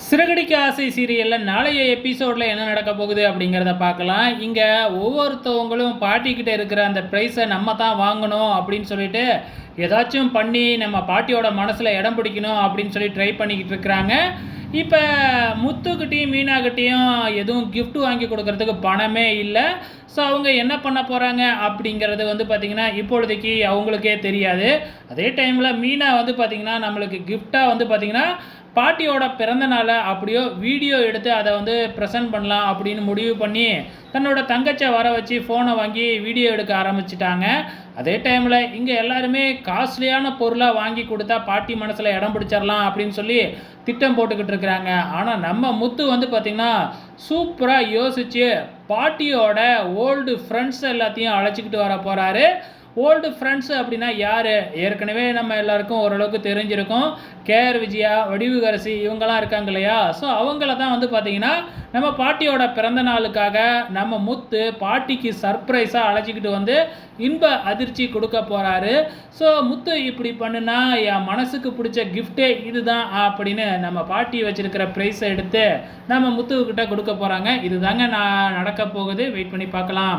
சிறகடிக்க ஆசை சீரியலில் நாளைய எபிசோடில் என்ன நடக்க போகுது அப்படிங்கிறத பார்க்கலாம். இங்கே ஒவ்வொருத்தவங்களும் பாட்டிக்கிட்ட இருக்கிற அந்த ப்ரைஸை நம்ம தான் வாங்கணும் அப்படின்னு சொல்லிட்டு ஏதாச்சும் பண்ணி நம்ம பாட்டியோட மனசில் இடம் பிடிக்கணும் அப்படின்னு சொல்லி ட்ரை பண்ணிக்கிட்டு இருக்கிறாங்க. இப்போ முத்துக்கிட்டேயும் மீனாக்கிட்டேயும் எதுவும் கிஃப்ட் வாங்கி கொடுக்கறதுக்கு பணமே இல்லை. ஸோ அவங்க என்ன பண்ண போகிறாங்க அப்படிங்கிறது பார்த்திங்கன்னா இப்பொழுதைக்கு அவங்களுக்கே தெரியாது. அதே டைமில் மீனா பார்த்திங்கன்னா நம்மளுக்கு கிஃப்டாக பார்த்திங்கன்னா பாட்டியோட பிறந்த நாளை அப்படியோ வீடியோ எடுத்து அதை ப்ரெசென்ட் பண்ணலாம் அப்படின்னு முடிவு பண்ணி தன்னோட தங்கச்சை வர வச்சு ஃபோனை வாங்கி வீடியோ எடுக்க ஆரம்பிச்சிட்டாங்க. அதே டைமில் இங்கே எல்லாருமே காஸ்ட்லியான பொருளாக வாங்கி கொடுத்தா பாட்டி மனசில் இடம் பிடிச்சிடலாம் அப்படின்னு சொல்லி திட்டம் போட்டுக்கிட்டு இருக்கிறாங்க. ஆனால் நம்ம முத்து பார்த்திங்கன்னா சூப்பராக யோசித்து பாட்டியோட ஓல்டு ஃப்ரெண்ட்ஸ் எல்லாத்தையும் அழைச்சிக்கிட்டு வர போகிறாரு. ஓல்டு ஃப்ரெண்ட்ஸு அப்படின்னா யார்? ஏற்கனவே நம்ம எல்லாருக்கும் ஓரளவுக்கு தெரிஞ்சிருக்கும். கேஆர் விஜயா, வடிவுகரசி இவங்கெல்லாம் இருக்காங்க இல்லையா? ஸோ அவங்கள தான் பார்த்திங்கன்னா நம்ம பாட்டியோட பிறந்த நாளுக்காக நம்ம முத்து பாட்டிக்கு சர்ப்ரைஸாக அழைச்சிக்கிட்டு இன்ப அதிர்ச்சி கொடுக்க போகிறாரு. ஸோ முத்து இப்படி பண்ணுனா என் மனசுக்கு பிடிச்ச கிஃப்டே இதுதான் அப்படின்னு நம்ம பாட்டி வச்சுருக்கிற ப்ரைஸை எடுத்து நம்ம முத்துக்கிட்ட கொடுக்க போகிறாங்க. இதுதாங்க நான் நடக்க போகுது. வெயிட் பண்ணி பார்க்கலாம்.